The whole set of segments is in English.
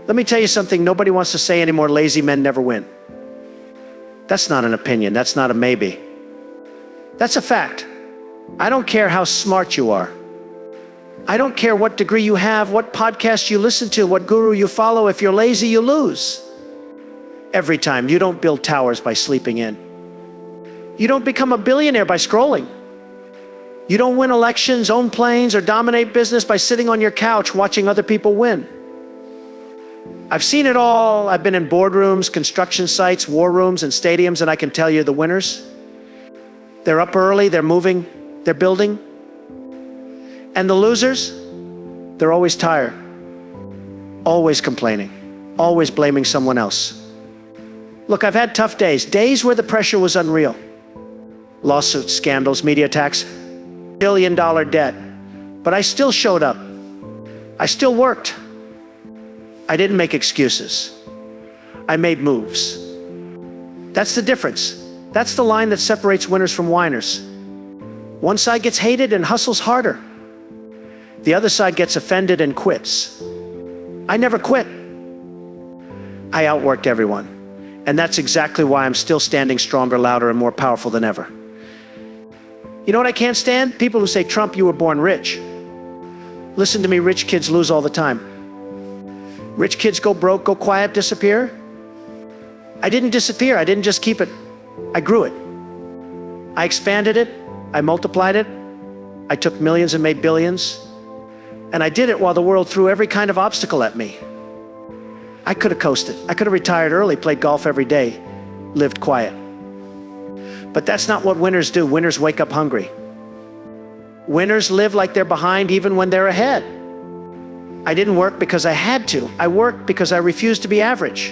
Let me tell you something nobody wants to say anymore: lazy men never win. That's not an opinion, that's not a maybe. That's a fact. I don't care how smart you are. I don't care what degree you have, what podcast you listen to, what guru you follow. If you're lazy, you lose. Every time. You don't build towers by sleeping in. You don't become a billionaire by scrolling. You don't win elections, own planes, or dominate business by sitting on your couch watching other people win. I've seen it all. I've been in boardrooms, construction sites, war rooms, and stadiums, and I can tell you the winners, they're up early, they're moving, they're building. And the losers, they're always tired, always complaining, always blaming someone else. Look, I've had tough days where the pressure was unreal. Lawsuits, scandals, media attacks, billion-dollar debt. But I still showed up. I still worked. I didn't make excuses. I made moves. That's the difference. That's the line that separates winners from whiners. One side gets hated and hustles harder. The other side gets offended and quits. I never quit. I outworked everyone. And that's exactly why I'm still standing stronger, louder, and more powerful than ever. You know what I can't stand? People who say, Trump, you were born rich. Listen to me, rich kids lose all the time. Rich kids go broke, go quiet, disappear. I didn't disappear. I didn't just keep it. I grew it. I expanded it. I multiplied it. I took millions and made billions. And I did it while the world threw every kind of obstacle at me. I could have coasted. I could have retired early, played golf every day, lived quiet. But that's not what winners do. Winners wake up hungry. Winners live like they're behind even when they're ahead. I didn't work because I had to. I worked because I refused to be average.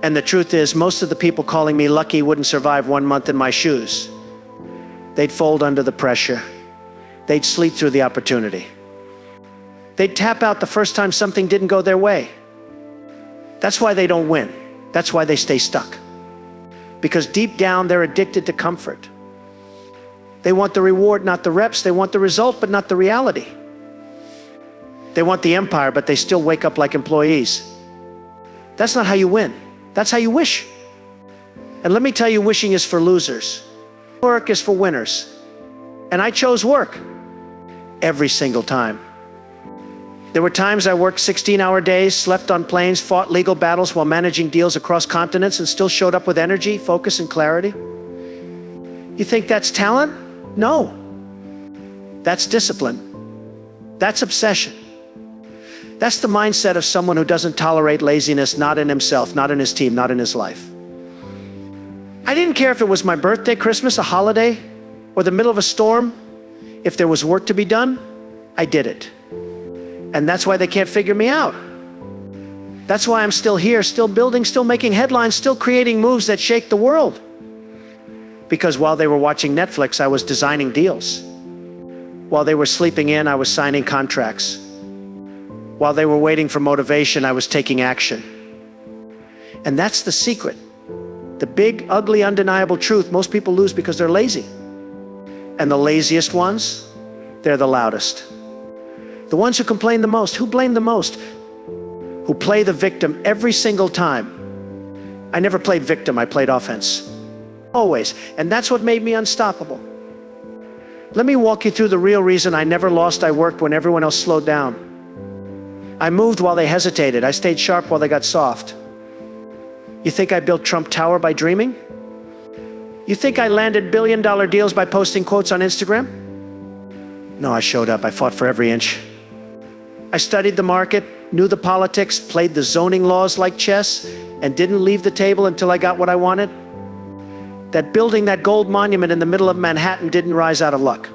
And the truth is, most of the people calling me lucky wouldn't survive 1 month in my shoes. They'd fold under the pressure. They'd sleep through the opportunity. They'd tap out the first time something didn't go their way. That's why they don't win. That's why they stay stuck. Because deep down, they're addicted to comfort. They want the reward, not the reps. They want the result, but not the reality. They want the empire, but they still wake up like employees. That's not how you win. That's how you wish. And let me tell you, wishing is for losers. Work is for winners. And I chose work every single time. There were times I worked 16-hour days, slept on planes, fought legal battles while managing deals across continents, and still showed up with energy, focus, and clarity. You think that's talent? No. That's discipline. That's obsession. That's the mindset of someone who doesn't tolerate laziness, not in himself, not in his team, not in his life. I didn't care if it was my birthday, Christmas, a holiday, or the middle of a storm. If there was work to be done, I did it. And that's why they can't figure me out. That's why I'm still here, still building, still making headlines, still creating moves that shake the world. Because while they were watching Netflix, I was designing deals. While they were sleeping in, I was signing contracts. While they were waiting for motivation, I was taking action. And that's the secret. The big, ugly, undeniable truth. Most people lose because they're lazy. And the laziest ones, they're the loudest. The ones who complain the most, who blame the most, who play the victim every single time. I never played victim, I played offense. Always. And that's what made me unstoppable. Let me walk you through the real reason I never lost. I worked when everyone else slowed down. I moved while they hesitated. I stayed sharp while they got soft. You think I built Trump Tower by dreaming? You think I landed billion-dollar deals by posting quotes on Instagram? No, I showed up. I fought for every inch. I studied the market, knew the politics, played the zoning laws like chess, and didn't leave the table until I got what I wanted. That building that gold monument in the middle of Manhattan didn't rise out of luck.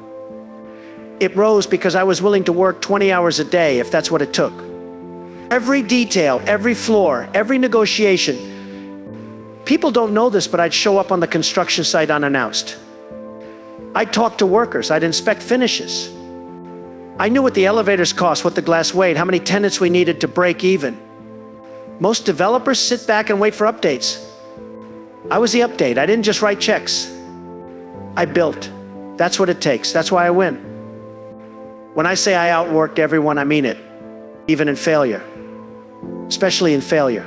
It rose because I was willing to work 20 hours a day if that's what it took. Every detail, every floor, every negotiation. People don't know this, but I'd show up on the construction site unannounced. I'd talk to workers, I'd inspect finishes. I knew what the elevators cost, what the glass weighed, how many tenants we needed to break even. Most developers sit back and wait for updates. I was the update. I didn't just write checks. I built. That's what it takes. That's why I win. When I say I outworked everyone, I mean it, even in failure. especially in failure.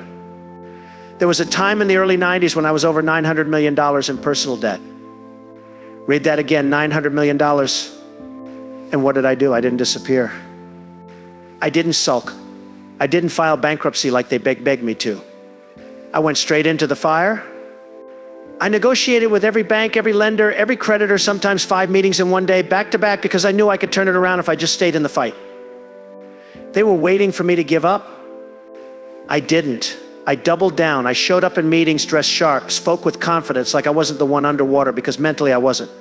There was a time in the early 90s when I was over $900 million in personal debt. Read that again, $900 million. And what did I do? I didn't disappear. I didn't sulk. I didn't file bankruptcy like they begged me to. I went straight into the fire. I negotiated with every bank, every lender, every creditor, sometimes 5 meetings in one day, back to back, because I knew I could turn it around if I just stayed in the fight. They were waiting for me to give up. I didn't. I doubled down. I showed up in meetings dressed sharp, spoke with confidence like I wasn't the one underwater, because mentally I wasn't.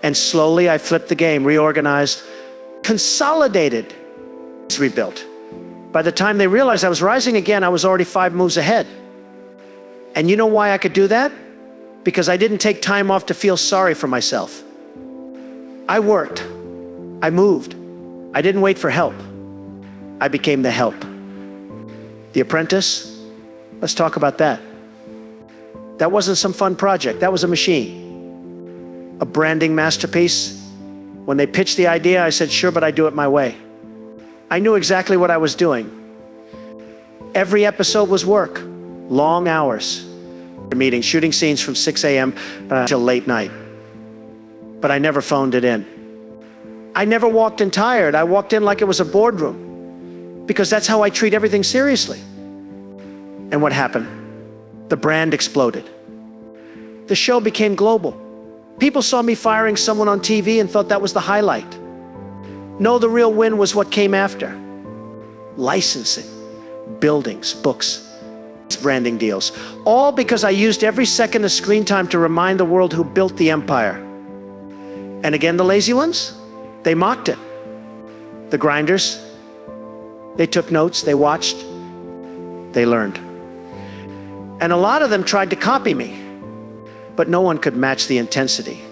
And slowly I flipped the game, reorganized, consolidated, rebuilt. By the time they realized I was rising again, I was already 5 moves ahead. And you know why I could do that? Because I didn't take time off to feel sorry for myself. I worked. I moved. I didn't wait for help. I became the help. The Apprentice? Let's talk about that. That wasn't some fun project. That was a machine. A branding masterpiece. When they pitched the idea, I said, sure, but I do it my way. I knew exactly what I was doing. Every episode was work. Long hours. Meetings, shooting scenes from 6 a.m. Till late night. But I never phoned it in. I never walked in tired. I walked in like it was a boardroom. Because that's how I treat everything seriously. And what happened? The brand exploded. The show became global. People saw me firing someone on TV and thought that was the highlight. No, the real win was what came after. Licensing, buildings, books, branding deals. All because I used every second of screen time to remind the world who built the empire. And again, the lazy ones, they mocked it. The grinders, they took notes, they watched, they learned. And a lot of them tried to copy me, but no one could match the intensity.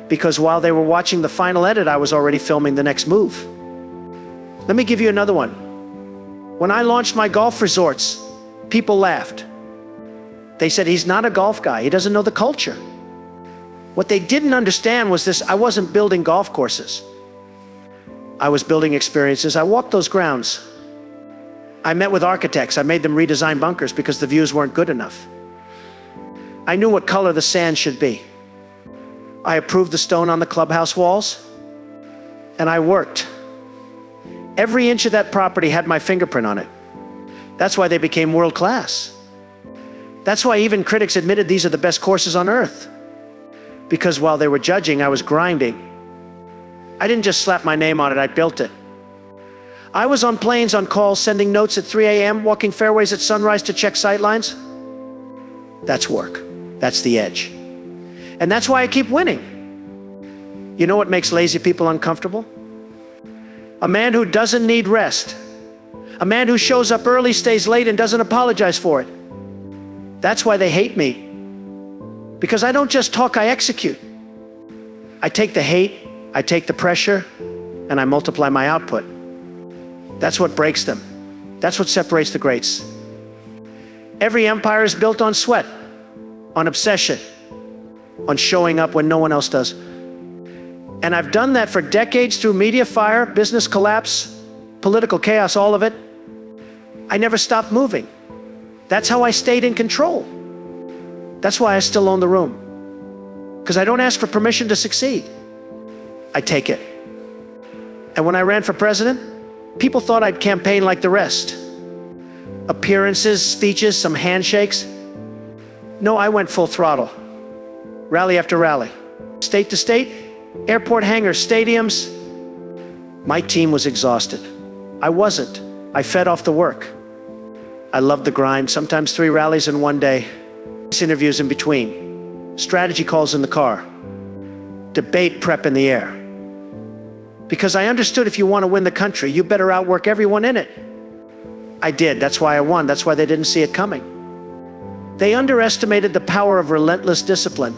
Because while they were watching the final edit, I was already filming the next move. Let me give you another one. When I launched my golf resorts, people laughed. They said, he's not a golf guy. He doesn't know the culture. What they didn't understand was this: I wasn't building golf courses. I was building experiences. I walked those grounds. I met with architects. I made them redesign bunkers because the views weren't good enough. I knew what color the sand should be. I approved the stone on the clubhouse walls, and I worked. Every inch of that property had my fingerprint on it. That's why they became world class. That's why even critics admitted these are the best courses on earth. Because while they were judging, I was grinding. I didn't just slap my name on it, I built it. I was on planes, on calls, sending notes at 3 a.m., walking fairways at sunrise to check sightlines. That's work. That's the edge. And that's why I keep winning. You know what makes lazy people uncomfortable? A man who doesn't need rest. A man who shows up early, stays late, and doesn't apologize for it. That's why they hate me. Because I don't just talk, I execute. I take the hate, I take the pressure, and I multiply my output. That's what breaks them. That's what separates the greats. Every empire is built on sweat, on obsession, on showing up when no one else does. And I've done that for decades through media fire, business collapse, political chaos, all of it. I never stopped moving. That's how I stayed in control. That's why I still own the room. Because I don't ask for permission to succeed. I take it. And when I ran for president, people thought I'd campaign like the rest. Appearances, speeches, some handshakes. No, I went full throttle. Rally after rally. State to state, airport hangars, stadiums. My team was exhausted. I wasn't. I fed off the work. I loved the grind, sometimes 3 rallies in one day. Interviews in between. Strategy calls in the car. Debate prep in the air. Because I understood if you want to win the country, you better outwork everyone in it. I did. That's why I won. That's why they didn't see it coming. They underestimated the power of relentless discipline.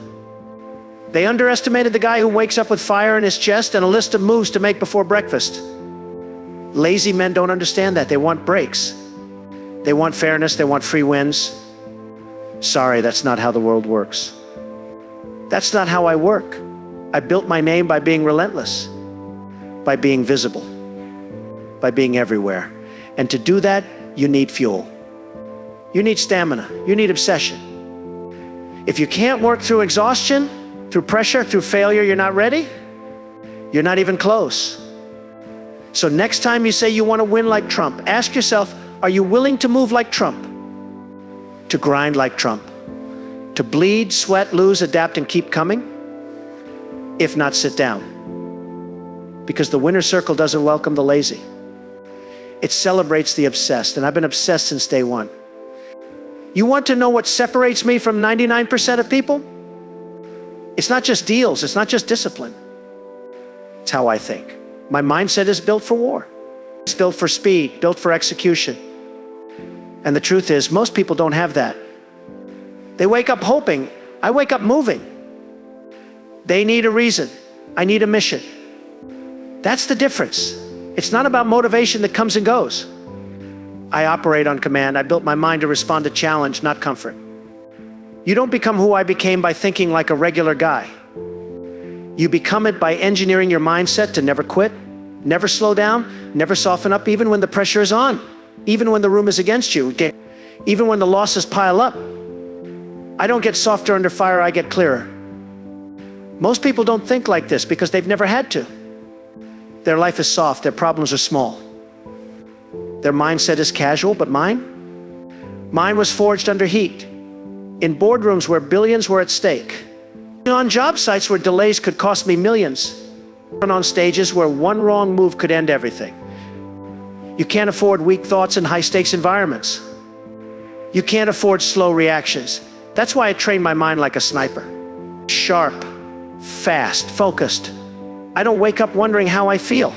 They underestimated the guy who wakes up with fire in his chest and a list of moves to make before breakfast. Lazy men don't understand that. They want breaks. They want fairness. They want free wins. Sorry, that's not how the world works. That's not how I work. I built my name by being relentless, by being visible, by being everywhere. And to do that, you need fuel. You need stamina. You need obsession. If you can't work through exhaustion, through pressure, through failure, you're not ready, you're not even close. So next time you say you want to win like Trump, ask yourself, are you willing to move like Trump? To grind like Trump? To bleed, sweat, lose, adapt, and keep coming? If not, sit down. Because the winner's circle doesn't welcome the lazy. It celebrates the obsessed, and I've been obsessed since day one. You want to know what separates me from 99% of people? It's not just deals, it's not just discipline. It's how I think. My mindset is built for war. It's built for speed, built for execution. And the truth is, most people don't have that. They wake up hoping, I wake up moving. They need a reason, I need a mission. That's the difference. It's not about motivation that comes and goes. I operate on command. I built my mind to respond to challenge, not comfort. You don't become who I became by thinking like a regular guy. You become it by engineering your mindset to never quit, never slow down, never soften up, even when the pressure is on, even when the room is against you, even when the losses pile up. I don't get softer under fire, I get clearer. Most people don't think like this because they've never had to. Their life is soft, their problems are small. Their mindset is casual, but mine was forged under heat, in boardrooms where billions were at stake, on job sites where delays could cost me millions, and on stages where one wrong move could end everything. You can't afford weak thoughts in high-stakes environments. You can't afford slow reactions. That's why I train my mind like a sniper. Sharp, fast, focused. I don't wake up wondering how I feel.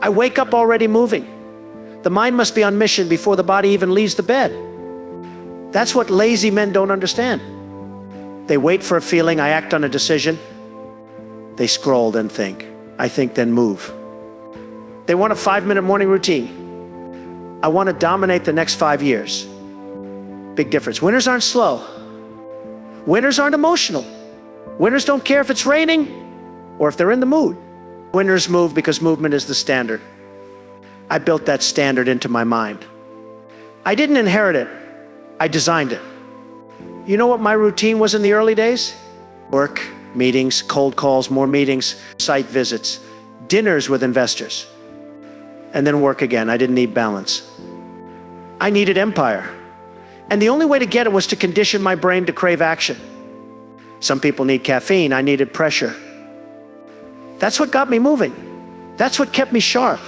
I wake up already moving. The mind must be on mission before the body even leaves the bed. That's what lazy men don't understand. They wait for a feeling, I act on a decision. They scroll, then think. I think, then move. They want a 5-minute morning routine. I want to dominate the next 5 years. Big difference. Winners aren't slow. Winners aren't emotional. Winners don't care if it's raining or if they're in the mood. Winners move because movement is the standard. I built that standard into my mind. I didn't inherit it, I designed it. You know what my routine was in the early days? Work, meetings, cold calls, more meetings, site visits, dinners with investors, and then work again. I didn't need balance. I needed empire. And the only way to get it was to condition my brain to crave action. Some people need caffeine, I needed pressure. That's what got me moving. That's what kept me sharp.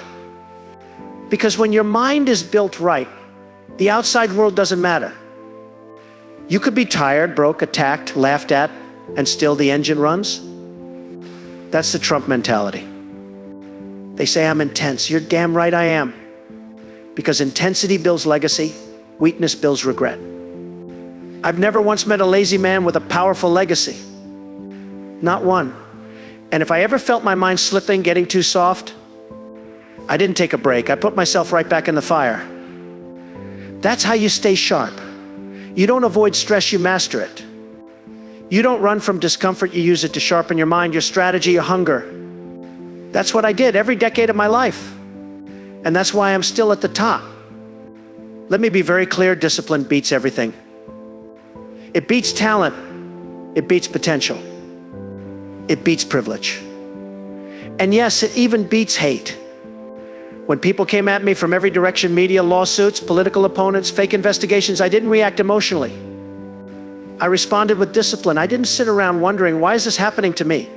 Because when your mind is built right, the outside world doesn't matter. You could be tired, broke, attacked, laughed at, and still the engine runs. That's the Trump mentality. They say I'm intense. You're damn right I am. Because intensity builds legacy, weakness builds regret. I've never once met a lazy man with a powerful legacy. Not one. And if I ever felt my mind slipping, getting too soft, I didn't take a break. I put myself right back in the fire. That's how you stay sharp. You don't avoid stress, you master it. You don't run from discomfort, you use it to sharpen your mind, your strategy, your hunger. That's what I did every decade of my life. And that's why I'm still at the top. Let me be very clear, discipline beats everything. It beats talent. It beats potential. It beats privilege. And yes, it even beats hate. When people came at me from every direction, media, lawsuits, political opponents, fake investigations, I didn't react emotionally. I responded with discipline. I didn't sit around wondering, why is this happening to me?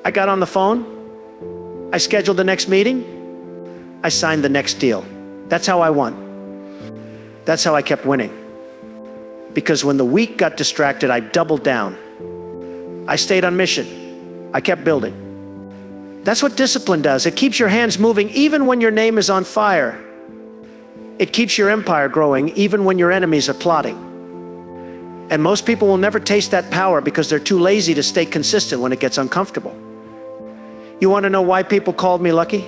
I got on the phone. I scheduled the next meeting. I signed the next deal. That's how I won. That's how I kept winning. Because when the weak got distracted, I doubled down. I stayed on mission. I kept building. That's what discipline does. It keeps your hands moving even when your name is on fire. It keeps your empire growing even when your enemies are plotting. And most people will never taste that power because they're too lazy to stay consistent when it gets uncomfortable. You want to know why people called me lucky?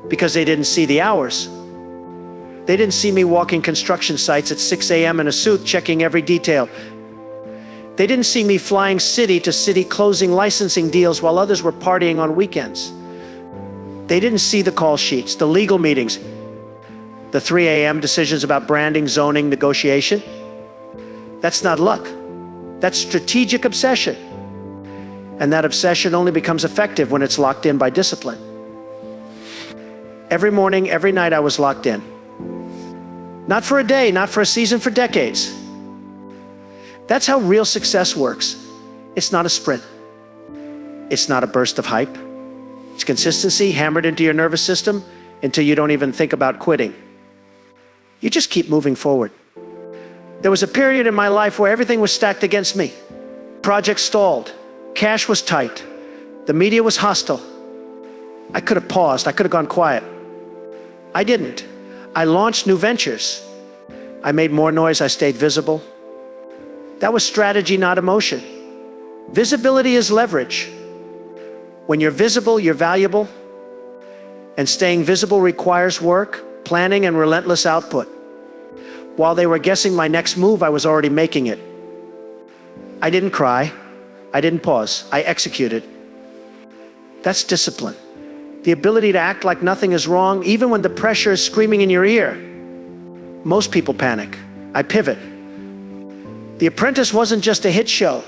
Because they didn't see the hours. They didn't see me walking construction sites at 6 a.m. in a suit, checking every detail. They didn't see me flying city to city, closing licensing deals while others were partying on weekends. They didn't see the call sheets, the legal meetings, the 3 a.m. decisions about branding, zoning, negotiation. That's not luck. That's strategic obsession. And that obsession only becomes effective when it's locked in by discipline. Every morning, every night I was locked in. Not for a day, not for a season, for decades. That's how real success works. It's not a sprint. It's not a burst of hype. It's consistency hammered into your nervous system until you don't even think about quitting. You just keep moving forward. There was a period in my life where everything was stacked against me. Projects stalled. Cash was tight. The media was hostile. I could have paused. I could have gone quiet. I didn't. I launched new ventures. I made more noise. I stayed visible. That was strategy, not emotion. Visibility is leverage. When you're visible, you're valuable. And staying visible requires work, planning, and relentless output. While they were guessing my next move, I was already making it. I didn't cry. I didn't pause. I executed. That's discipline. The ability to act like nothing is wrong, even when the pressure is screaming in your ear. Most people panic. I pivot. The Apprentice wasn't just a hit show.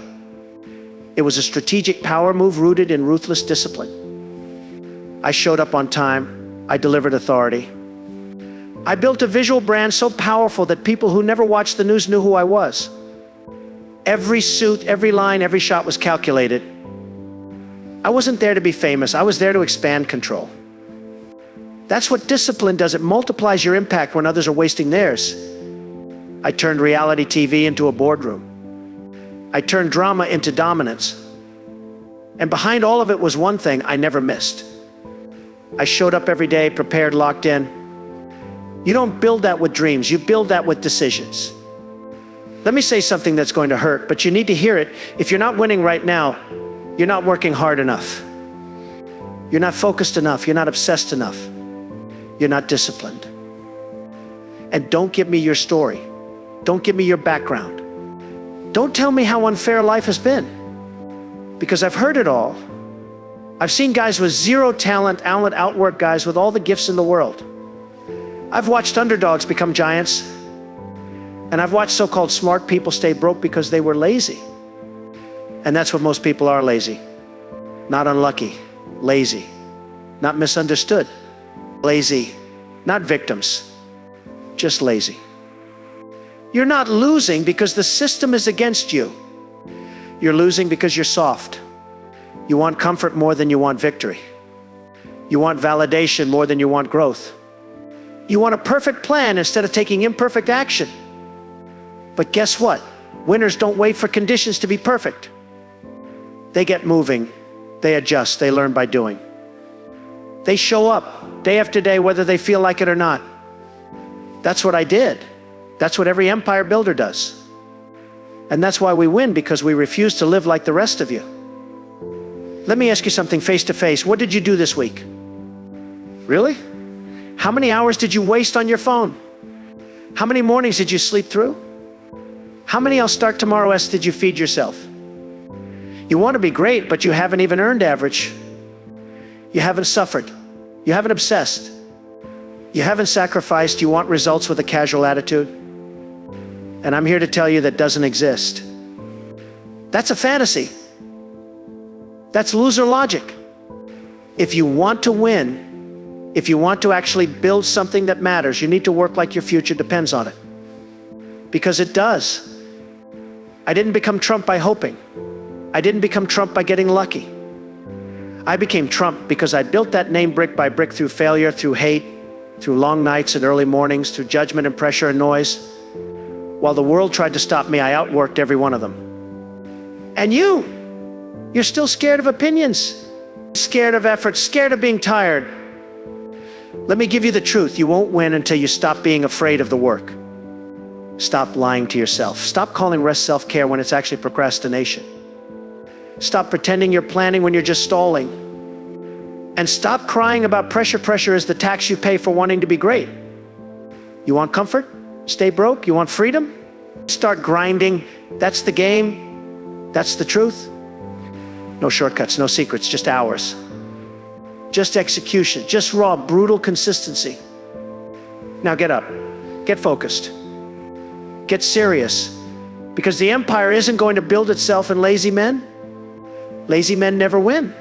It was a strategic power move rooted in ruthless discipline. I showed up on time. I delivered authority. I built a visual brand so powerful that people who never watched the news knew who I was. Every suit, every line, every shot was calculated. I wasn't there to be famous. I was there to expand control. That's what discipline does. It multiplies your impact when others are wasting theirs. I turned reality TV into a boardroom. I turned drama into dominance. And behind all of it was one thing I never missed. I showed up every day, prepared, locked in. You don't build that with dreams. You build that with decisions. Let me say something that's going to hurt, but you need to hear it. If you're not winning right now, you're not working hard enough. You're not focused enough. You're not obsessed enough. You're not disciplined. And don't give me your story. Don't give me your background. Don't tell me how unfair life has been, because I've heard it all. I've seen guys with zero talent outwork guys with all the gifts in the world. I've watched underdogs become giants, and I've watched so-called smart people stay broke because they were lazy. And that's what most people are: lazy. Not unlucky, lazy. Not misunderstood, lazy. Not victims, just lazy. You're not losing because the system is against you. You're losing because you're soft. You want comfort more than you want victory. You want validation more than you want growth. You want a perfect plan instead of taking imperfect action. But guess what? Winners don't wait for conditions to be perfect. They get moving. They adjust. They learn by doing. They show up day after day, whether they feel like it or not. That's what I did. That's what every empire builder does. And that's why we win, because we refuse to live like the rest of you. Let me ask you something face to face. What did you do this week? Really? How many hours did you waste on your phone? How many mornings did you sleep through? How many I'll start tomorrow-esque did you feed yourself? You want to be great, but you haven't even earned average. You haven't suffered. You haven't obsessed. You haven't sacrificed. You want results with a casual attitude. And I'm here to tell you that doesn't exist. That's a fantasy. That's loser logic. If you want to win, if you want to actually build something that matters, you need to work like your future depends on it. Because it does. I didn't become Trump by hoping. I didn't become Trump by getting lucky. I became Trump because I built that name brick by brick through failure, through hate, through long nights and early mornings, through judgment and pressure and noise. While the world tried to stop me, I outworked every one of them. And you're still scared of opinions, scared of effort, scared of being tired. Let me give you the truth. You won't win until you stop being afraid of the work. Stop lying to yourself. Stop calling rest self-care when it's actually procrastination. Stop pretending you're planning when you're just stalling. And stop crying about pressure. Pressure is the tax you pay for wanting to be great. You want comfort? Stay broke? You want freedom? Start grinding. That's the game. That's the truth. No shortcuts, no secrets, just hours. just execution, just raw, brutal consistency. Now get up, get focused, get serious, because the empire isn't going to build itself in lazy men. Lazy men never win.